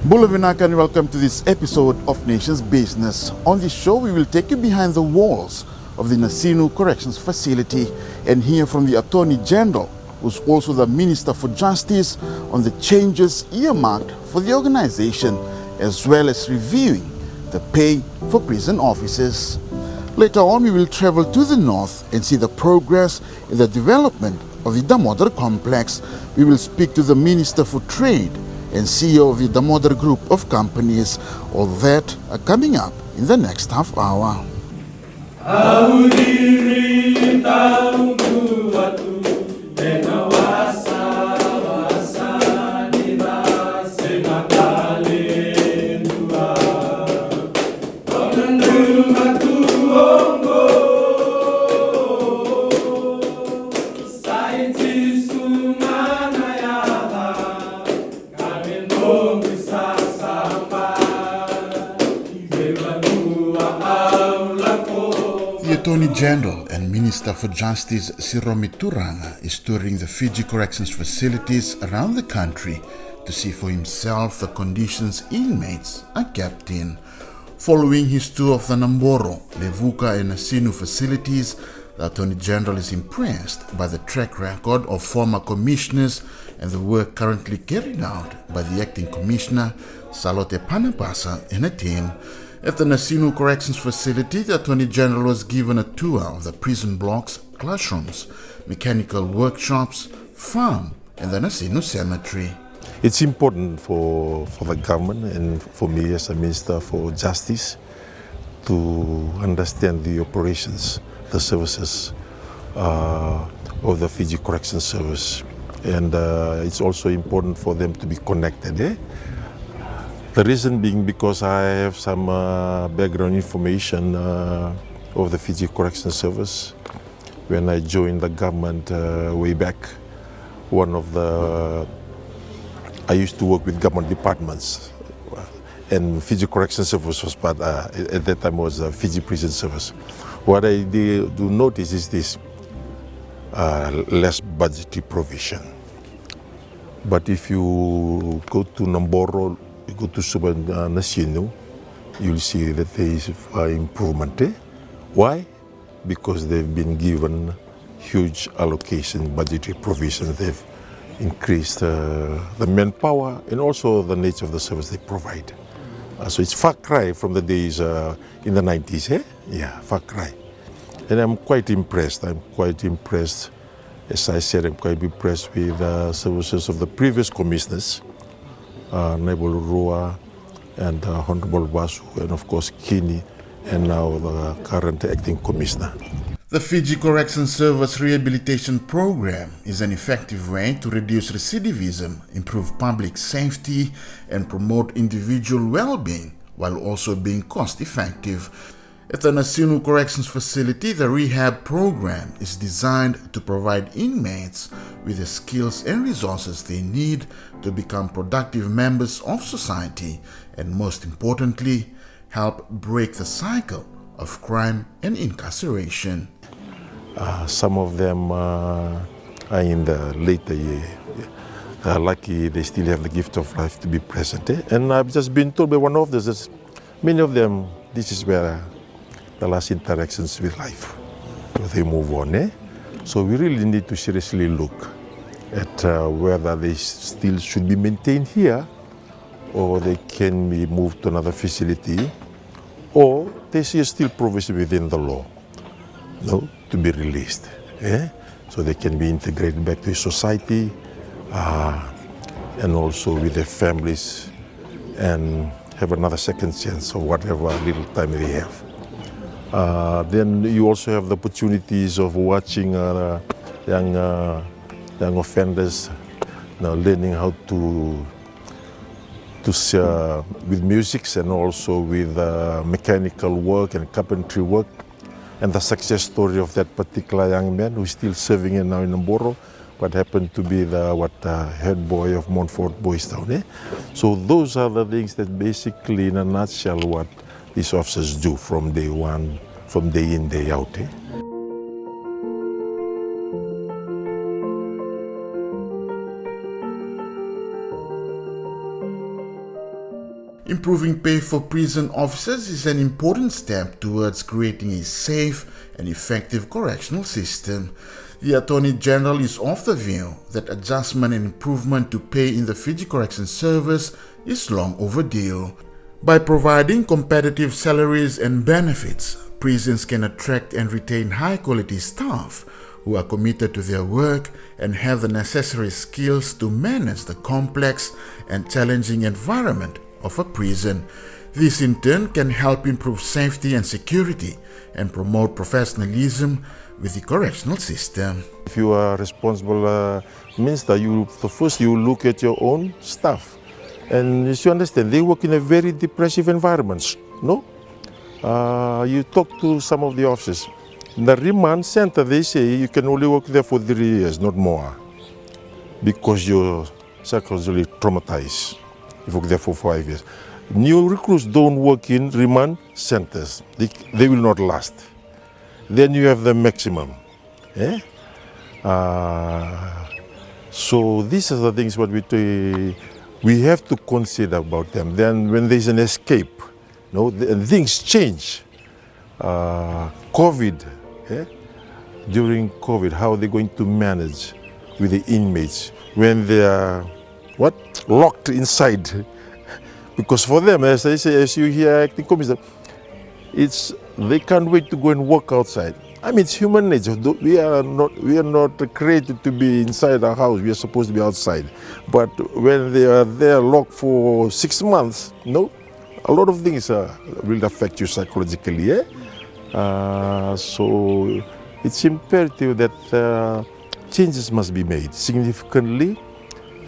Bulavinaka and welcome to this episode of Nations Business. On this show, we will take you behind the walls of the Nasinu Corrections Facility and hear from the Attorney General, who's also the Minister for Justice, on the changes earmarked for the organization, as well as reviewing the pay for prison officers. Later on, we will travel to the north and see the progress in the development of the Damodar complex. We will speak to the Minister for Trade and CEO of the Damodar Group of Companies. All that are coming up in the next half hour. The Attorney General and Minister for Justice Siromi Turanga is touring the Fiji corrections facilities around the country to see for himself the conditions inmates are kept in. Following his tour of the Namboro, Levuka and Nasinu facilities, the Attorney General is impressed by the track record of former commissioners and the work currently carried out by the Acting Commissioner, Salote Panapasa, and a team. At the Nasinu Corrections Facility, the Attorney General was given a tour of the prison blocks, classrooms, mechanical workshops, farm, and the Nasinu Cemetery. It's important for the government and for me as a Minister for Justice to understand the operations, the services of the Fiji Correction Service. And it's also important for them to be connected. The reason being because I have some background information of the Fiji Correction Service. When I joined the government way back, I used to work with government departments, and Fiji Correction Service was part, at that time was Fiji Prison Service. What I do notice is this, less budgetary provision. But if you go to Namboro, you go to Nasinu, you'll see that there is improvement. Why? Because they've been given huge allocation, budgetary provisions. They've increased the manpower and also the nature of the service they provide. So it's far cry from the days in the 90s. Yeah, far cry. And I'm quite impressed. As I said, I'm quite impressed with the services of the previous commissioners, Nebul Rua and Honorable Basu, and of course Kini, and now the current acting commissioner. The Fiji Correction Service Rehabilitation Program is an effective way to reduce recidivism, improve public safety, and promote individual well-being, while also being cost-effective. At the Nasinu Corrections Facility, the rehab program is designed to provide inmates with the skills and resources they need to become productive members of society and, most importantly, help break the cycle of crime and incarceration. Some of them are in the later year. Lucky they still have the gift of life to be present. And I've just been told by one of them that many of them, this is where the last interactions with life. They move on. So we really need to seriously look at whether they still should be maintained here or they can be moved to another facility, or they see still provision within the law to be released. So they can be integrated back to society and also with their families and have another second chance of whatever little time they have. Then you also have the opportunities of watching young offenders learning how to with music and also with mechanical work and carpentry work. And the success story of that particular young man who is still serving now in Namboro, but happened to be the head boy of Montfort Boys Town. So those are the things that basically, in a nutshell, what these officers do from day one, from day in, day out. Improving pay for prison officers is an important step towards creating a safe and effective correctional system. The Attorney General is of the view that adjustment and improvement to pay in the Fiji Corrections Service is long overdue. By providing competitive salaries and benefits, prisons can attract and retain high-quality staff who are committed to their work and have the necessary skills to manage the complex and challenging environment of a prison. This in turn can help improve safety and security and promote professionalism with the correctional system. If you are responsible minister, first you look at your own staff. And as you understand, they work in a very depressive environment, no? You talk to some of the officers. In the remand center, they say you can only work there for 3 years, not more, because you're psychologically traumatized. You work there for 5 years. New recruits don't work in remand centers. They will not last. Then you have the maximum. Eh? So these are the things what we have to consider about them. Then when there's an escape, and things change. COVID, during COVID, how are they going to manage with the inmates when they are locked inside? Because for them, as I say, as you hear acting commissioner, they can't wait to go and work outside. I mean, it's human nature. We are not created to be inside our house. We are supposed to be outside. But when they are there locked for 6 months, a lot of things will affect you psychologically. So it's imperative that changes must be made significantly,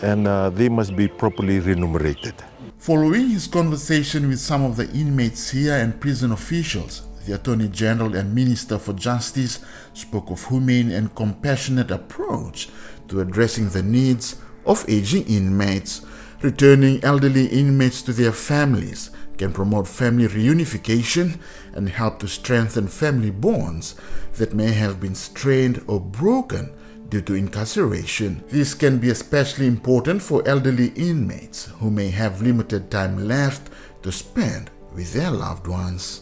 and they must be properly remunerated. Following his conversation with some of the inmates here and prison officials, the Attorney General and Minister for Justice spoke of humane and compassionate approach to addressing the needs of aging inmates. Returning elderly inmates to their families can promote family reunification and help to strengthen family bonds that may have been strained or broken due to incarceration. This can be especially important for elderly inmates who may have limited time left to spend with their loved ones.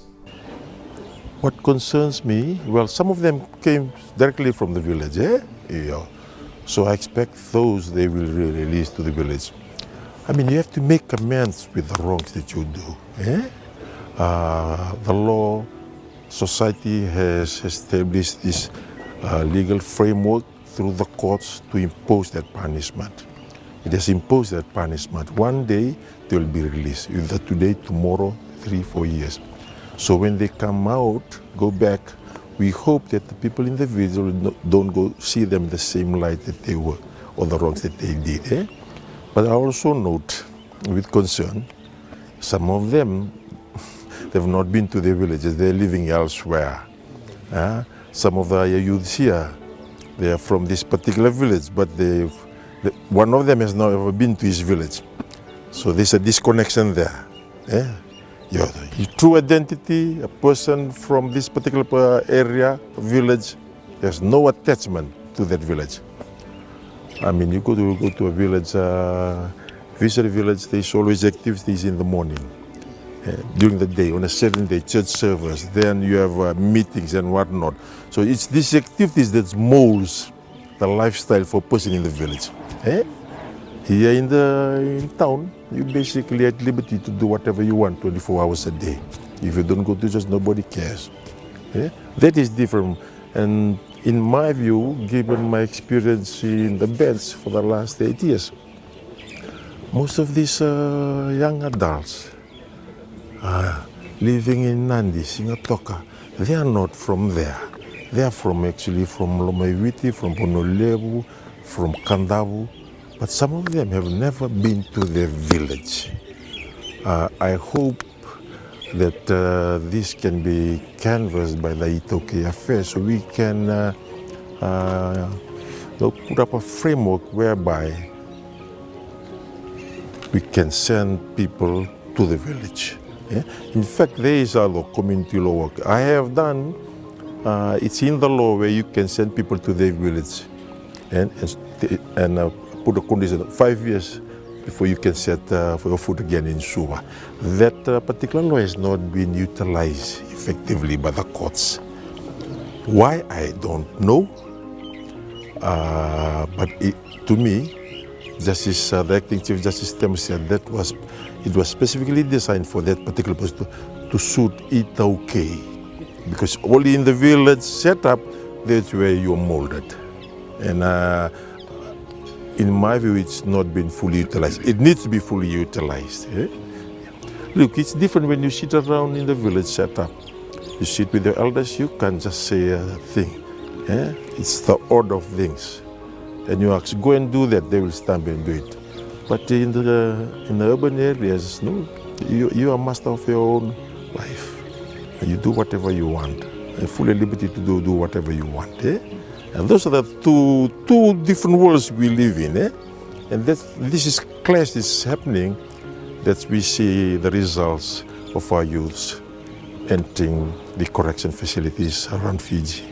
What concerns me, well, some of them came directly from the village, So I expect those they will be released to the village. I mean, you have to make amends with the wrongs that you do. The law, society has established this legal framework through the courts to impose that punishment. It has imposed that punishment. One day they will be released, either today, tomorrow, 3-4 years. So when they come out, go back, we hope that the people in the village don't go see them the same light that they were, or the wrongs that they did. But I also note with concern, some of them, they've not been to their villages, they're living elsewhere. Some of the youths here, they are from this particular village, but one of them has not ever been to his village. So there's a disconnection there. Your true identity, a person from this particular area, village, has no attachment to that village. I mean, you go to a village, visit a village, there's always activities in the morning, during the day, on a certain day, church service, then you have meetings and whatnot. So it's these activities that molds the lifestyle for a person in the village. Here in town, you basically at liberty to do whatever you want 24 hours a day. If you don't go to church, nobody cares. That is different. And in my view, given my experience in the bench for the last 8 years, most of these young adults living in Nandi, Singatoka, they are not from there. They are actually from Lomaiwiti, from Honolulu, from Kandavu, but some of them have never been to their village. I hope that this can be canvassed by the Itoke Affair, so we can put up a framework whereby we can send people to the village. In fact, there is a community law work I have done. It's in the law where you can send people to their village and put a condition 5 years before you can set for your foot again in Suva. That particular law has not been utilized effectively by the courts. Why, I don't know. But to me, the acting Chief Justice Tem said it was specifically designed for that particular person to suit it okay. Because only in the village setup, that's where you're molded. And in my view, it's not been fully utilized. It needs to be fully utilized. Eh? Look, it's different when you sit around in the village setup. You sit with the elders, you can't just say a thing. Eh? It's the order of things. And you ask, go and do that, they will stand and do it. But in the urban areas, no, you are master of your own life. And you do whatever you want. And full liberty to do whatever you want. Eh? And those are the two different worlds we live in. Eh? And this clash is happening, that we see the results of our youths entering the correction facilities around Fiji.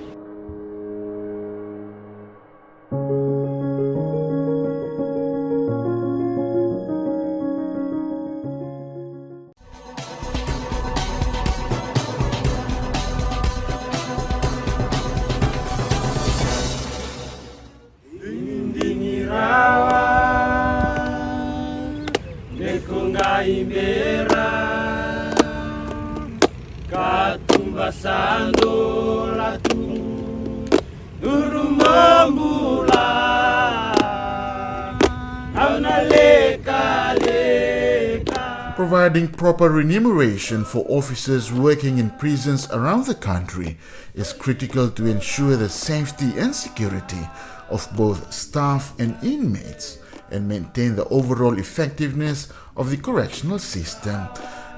Providing proper remuneration for officers working in prisons around the country is critical to ensure the safety and security of both staff and inmates and maintain the overall effectiveness of the correctional system.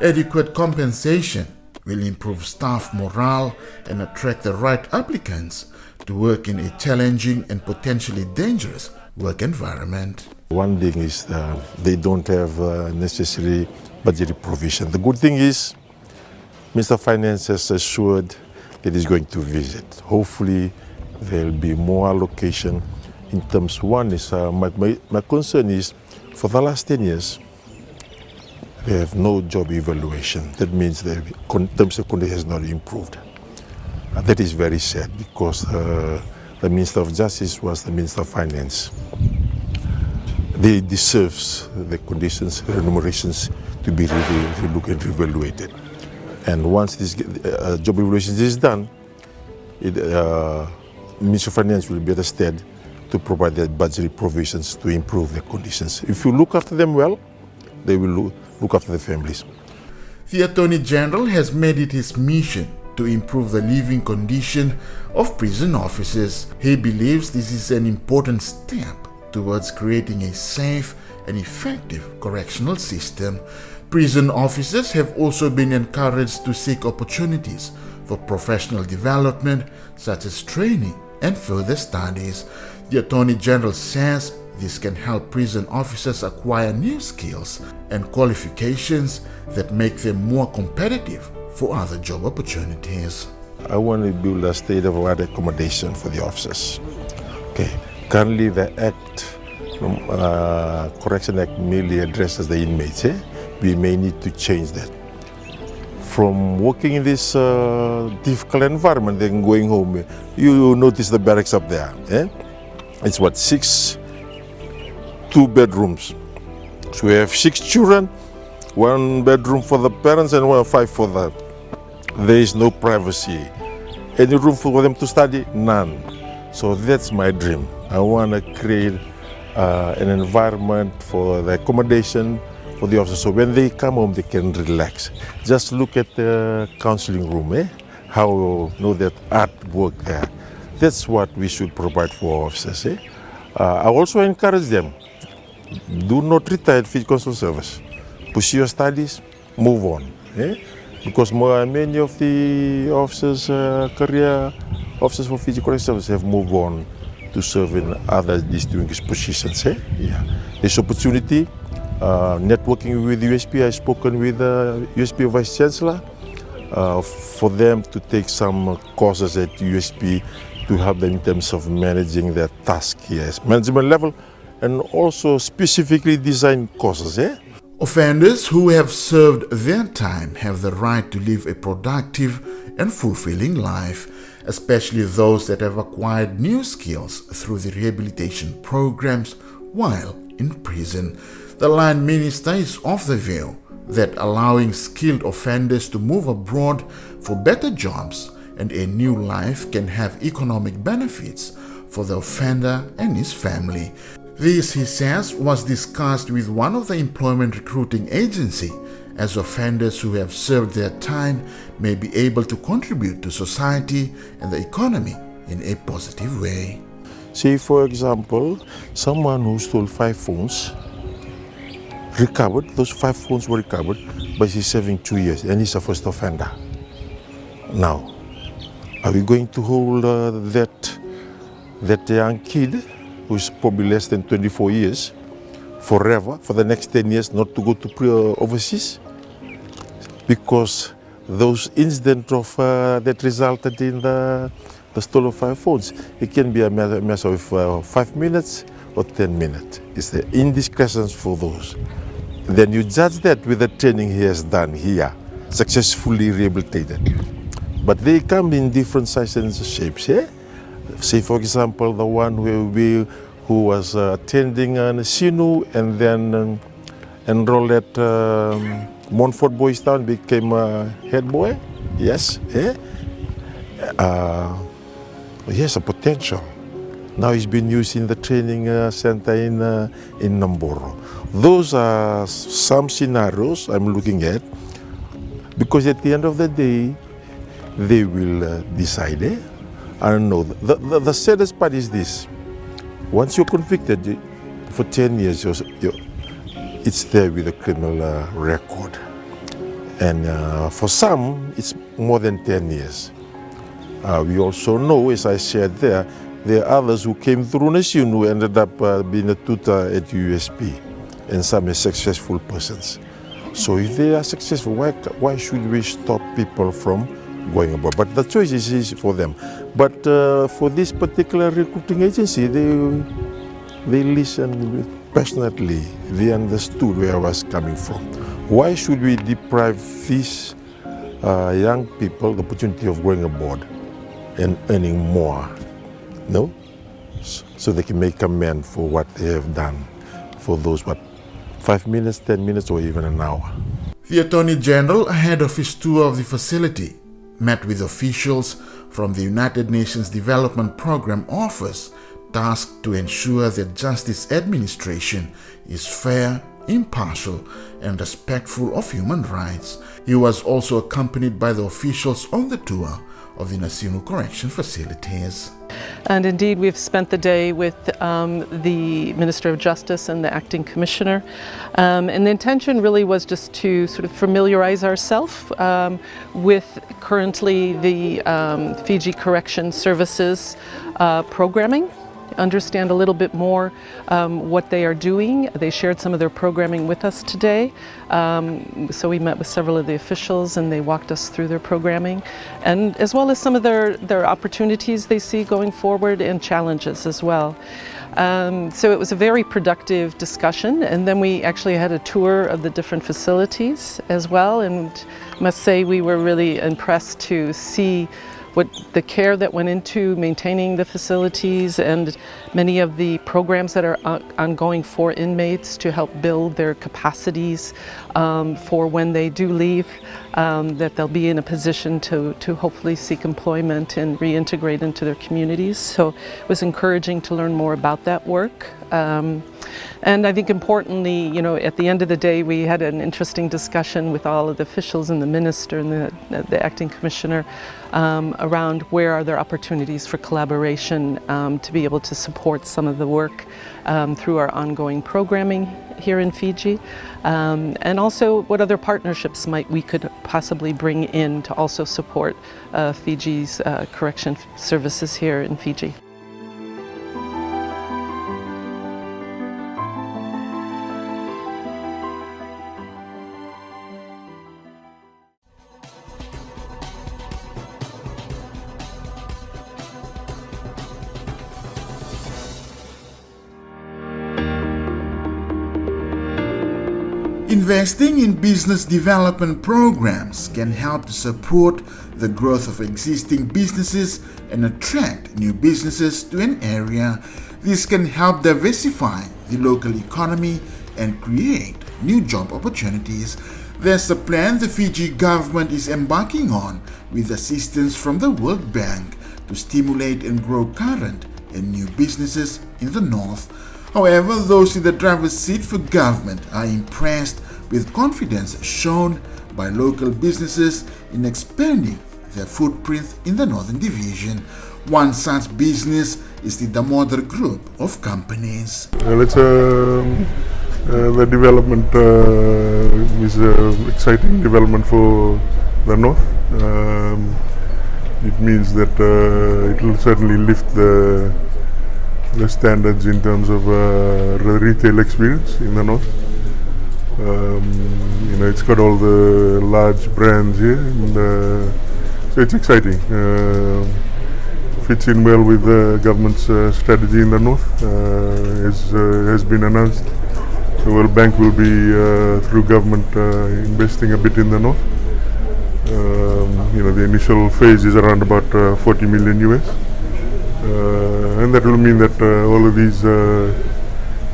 Adequate compensation will improve staff morale and attract the right applicants to work in a challenging and potentially dangerous work environment. One thing is they don't have necessary budgetary provision. The good thing is Mr. Finance has assured that he's going to visit. Hopefully there will be more allocation in terms. One is, my concern is, for the last 10 years, they have no job evaluation. That means the terms of condition has not improved. And that is very sad, because the Minister of Justice was the Minister of Finance. They deserve the conditions, remunerations to be relooked and reevaluated. And once this job evaluation is done, Minister of Finance will be at a stead to provide the budgetary provisions to improve their conditions. If you look after them well, they will look after their families. The Attorney General has made it his mission to improve the living condition of prison officers. He believes this is an important step towards creating a safe and effective correctional system. Prison officers have also been encouraged to seek opportunities for professional development, such as training and further studies. The Attorney General says this can help prison officers acquire new skills and qualifications that make them more competitive for other job opportunities. I want to build a state-of-the-art accommodation for the officers. Okay. Currently, the Correction Act merely addresses the inmates. We may need to change that. From working in this difficult environment, then going home, you notice the barracks up there. It's what, 2 bedrooms. So we have 6 children, 1 bedroom for the parents and 5 for the. There is no privacy. Any room for them to study? None. So that's my dream. I want to create an environment for the accommodation for the officers, so when they come home they can relax. Just look at the counseling room, how that artwork there. That's what we should provide for officers. I also encourage them, do not retire at Fiji Consular Service. Pursue your studies, move on. Because many of the officers, career officers for Fiji Consular Service have moved on to serve in other distinguished positions. This opportunity, networking with USP, I've spoken with USP Vice Chancellor for them to take some courses at USP to help them in terms of managing their task here, management level and also specifically designed courses. Offenders who have served their time have the right to live a productive and fulfilling life, especially those that have acquired new skills through the rehabilitation programs while in prison. The line minister is of the view that allowing skilled offenders to move abroad for better jobs and a new life can have economic benefits for the offender and his family. This, he says, was discussed with one of the employment recruiting agency, as offenders who have served their time may be able to contribute to society and the economy in a positive way. Say, for example, someone who stole 5 phones, recovered, those 5 phones were recovered, but he's serving 2 years and he's a first offender. Now, are we going to hold that young kid who's probably less than 24 years forever, for the next 10 years, not to go to overseas? Because those incidents of that resulted in the stolen 5 phones, it can be a matter of 5 minutes or 10 minutes. It's the indiscretions for those. Then you judge that with the training he has done here, successfully rehabilitated. But they come in different sizes and shapes. Say, for example, the one who was attending Nasinu and then enrolled at Montfort Boys Town, became a head boy. Yes, he has a potential. Now he's been used in the training center in Namboro. Those are some scenarios I'm looking at, because at the end of the day, they will decide. I don't know. The saddest part is this. Once you're convicted for 10 years, it's there with a criminal record. And for some, it's more than 10 years. We also know, as I shared there are others who came through Nasinu who ended up being a tutor at USP, and some are successful persons. So if they are successful, why should we stop people from going abroad? But the choice is for them. But for this particular recruiting agency, they listened passionately. They understood where I was coming from. Why should we deprive these young people the opportunity of going abroad and earning more? No? So they can make amends for what they have done for those, 5 minutes, 10 minutes, or even an hour. The Attorney General, ahead of his tour of the facility, met with officials from the United Nations Development Program Office, tasked to ensure that justice administration is fair, impartial, and respectful of human rights. He was also accompanied by the officials on the tour of the Nasinu correction facilities. And indeed, we've spent the day with the Minister of Justice and the Acting Commissioner. And the intention really was just to sort of familiarize ourselves with currently the Fiji Correction Services programming, understand a little bit more what they are doing. They shared some of their programming with us today. So we met with several of the officials and they walked us through their programming, and as well as some of their opportunities they see going forward and challenges as well. So it was a very productive discussion, and then we actually had a tour of the different facilities as well, and I must say we were really impressed to see what the care that went into maintaining the facilities and many of the programs that are ongoing for inmates to help build their capacities for when they do leave, that they'll be in a position to hopefully seek employment and reintegrate into their communities. So it was encouraging to learn more about that work. And I think importantly, you know, at the end of the day, we had an interesting discussion with all of the officials and the minister and the acting commissioner around where are there opportunities for collaboration to be able to support some of the work through our ongoing programming here in Fiji, and also what other partnerships we could possibly bring in to also support Fiji's correction services here in Fiji. Investing in business development programs can help to support the growth of existing businesses and attract new businesses to an area. This can help diversify the local economy and create new job opportunities. There's a plan the Fiji government is embarking on with assistance from the World Bank to stimulate and grow current and new businesses in the north. However, those in the driver's seat for government are impressed with confidence shown by local businesses in expanding their footprint in the Northern Division. One such business is the Damodar Group of companies. The development is an exciting development for the north. It means that it will certainly lift the standards in terms of retail experience in the north. It's got all the large brands here, and so it's exciting. Fits in well with the government's strategy in the north. Has been announced. The World Bank will be through government investing a bit in the north. The initial phase is around about 40 million US. And that will mean that all of these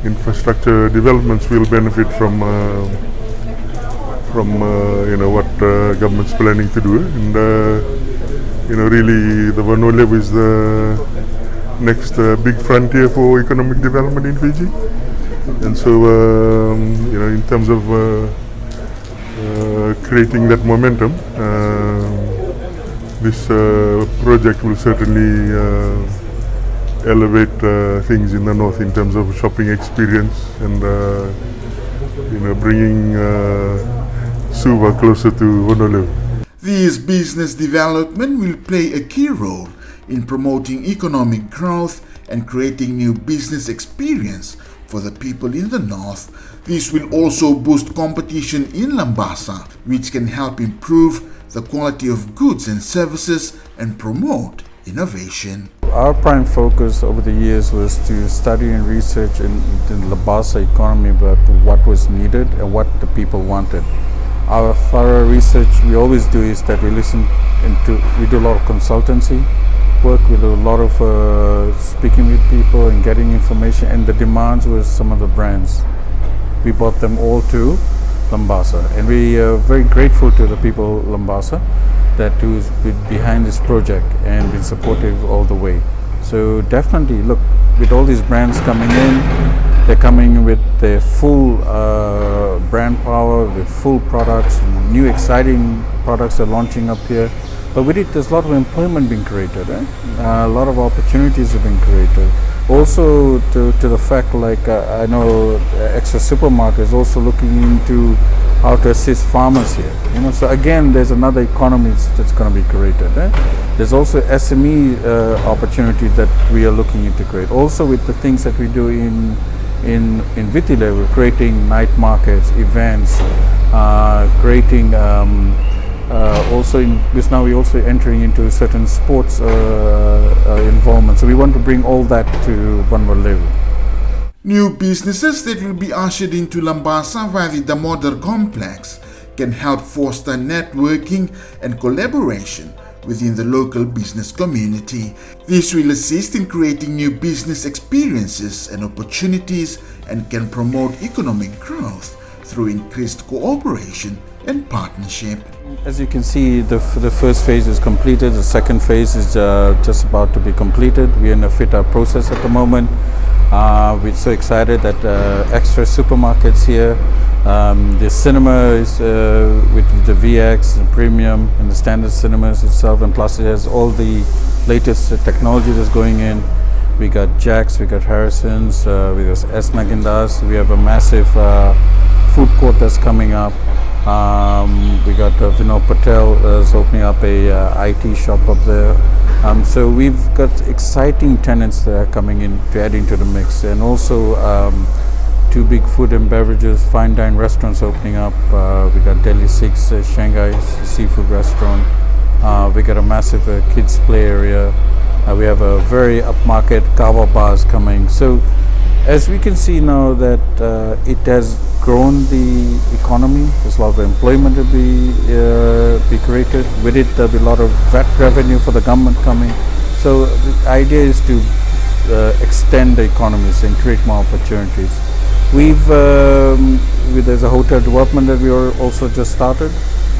infrastructure developments will benefit from what government's planning to do. And really, the Vanuatu is the next big frontier for economic development in Fiji. And so, in terms of creating that momentum, this project will certainly elevate things in the north in terms of shopping experience and bringing Suva closer to Honolulu. This business development will play a key role in promoting economic growth and creating new business experience for the people in the north. This will also boost competition in Labasa, which can help improve the quality of goods and services and promote innovation. Our prime focus over the years was to study and research in the Labasa economy about what was needed and what the people wanted. Our thorough research we always do is that we do a lot of consultancy work, we do a lot of speaking with people and getting information, and the demands were some of the brands. We brought them all to Labasa, and we are very grateful to the people of Labasa that who's been behind this project and been supportive all the way. So definitely, look, with all these brands coming in, they're coming with their full brand power, with full products, new exciting products are launching up here. But with it, there's a lot of employment being created, a lot of opportunities have been created. Also to the fact, I know Extra Supermarket is also looking into how to assist farmers here. So again, there's another economy that's going to be created. There's also SME opportunities that we are looking into create. Also with the things that we do in Vitile, we're creating night markets, events, creating because now we're also entering into certain sports involvement. So we want to bring all that to Vanuatu. New businesses that will be ushered into Labasa via the Damodar complex can help foster networking and collaboration within the local business community. This will assist in creating new business experiences and opportunities and can promote economic growth through increased cooperation and partnership. As you can see, the first phase is completed. The second phase is just about to be completed. We're in a fit-out process at the moment. We're so excited that Extra Supermarkets here. The cinema is with the VX, the premium, and the standard cinemas itself, and plus it has all the latest technology that's going in. We got Jack's, we got Harrison's, we got S. Nagindas. We have a massive food court that's coming up. We got Vinod Patel is opening up a IT shop up there. So we've got exciting tenants that are coming in to add into the mix, and also two big food and beverages, fine dine restaurants opening up. We got Delhi 6, Shanghai seafood restaurant. We got a massive kids play area. We have a very upmarket kava bars coming. So As we can see now that it has grown the economy. There's a lot of employment to be created. With it, there'll be a lot of VAT revenue for the government coming. So the idea is to extend the economies and create more opportunities. There's a hotel development that we are also just started.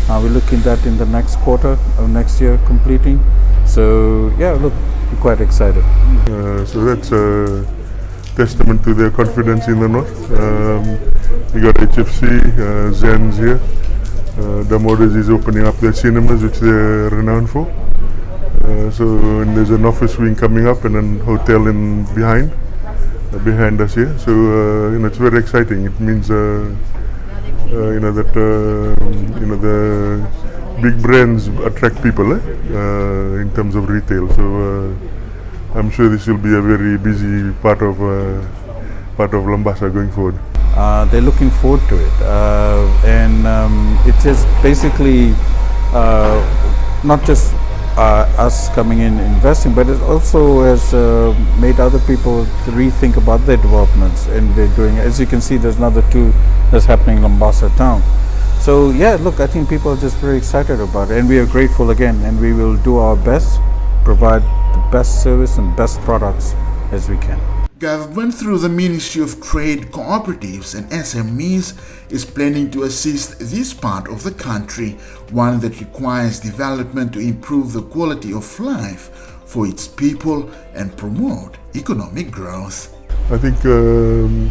We're looking at that in the next quarter of next year completing. So yeah, look, we're quite excited. So that's a testament to their confidence in the north. We got HFC, Zen's here. Damodar is opening up their cinemas, which they're renowned for. And there's an office wing coming up and a hotel behind us here. So it's very exciting. It means that the big brands attract people in terms of retail. So I'm sure this will be a very busy part of Labasa going forward. They're looking forward to it, and it is basically not just us coming in investing, but it also has made other people to rethink about their developments, and they're doing. As you can see, there's another two that's happening in Labasa town. So yeah, look, I think people are just very excited about it, and we are grateful again, and we will do our best, provide the best service and best products as we can. Government, through the Ministry of Trade, Cooperatives and SMEs, is planning to assist this part of the country, one that requires development to improve the quality of life for its people and promote economic growth. I think the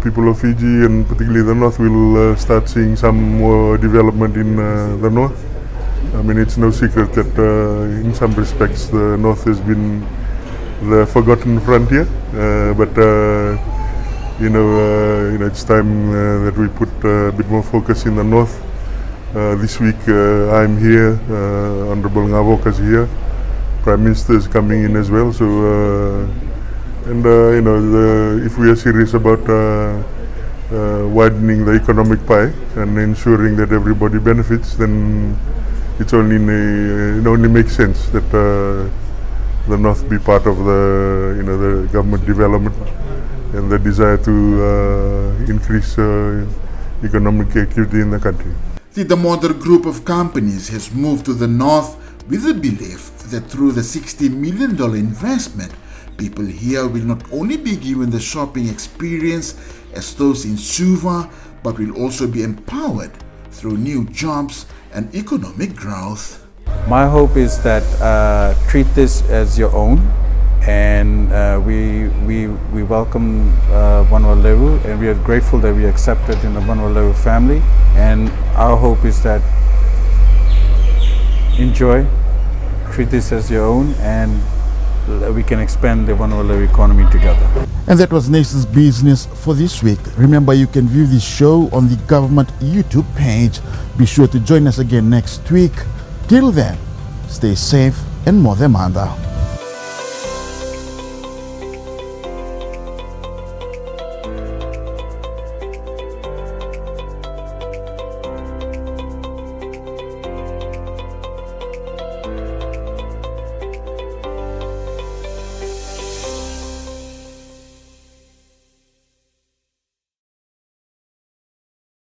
people of Fiji and particularly the north will start seeing some more development in the north. I mean, it's no secret that in some respects the north has been the forgotten frontier, but it's time that we put a bit more focus in the north. This week I'm here, Honorable Ngavoka's here, Prime Minister is coming in as well. So if we are serious about widening the economic pie and ensuring that everybody benefits, then it only makes sense that the north be part of the government development and the desire to increase economic activity in the country. The Damodar group of companies has moved to the north with the belief that through the $60 million investment, people here will not only be given the shopping experience as those in Suva, but will also be empowered through new jobs and economic growth. My hope is that treat this as your own, and we welcome Vanuatu, and we are grateful that we are accepted in the Vanuatu family. And our hope is that enjoy, treat this as your own, and we can expand the Vanuatu economy together. And that was Nation's Business for this week. Remember, you can view this show on the government YouTube page. Be sure to join us again next week. Till then, stay safe and more than manda.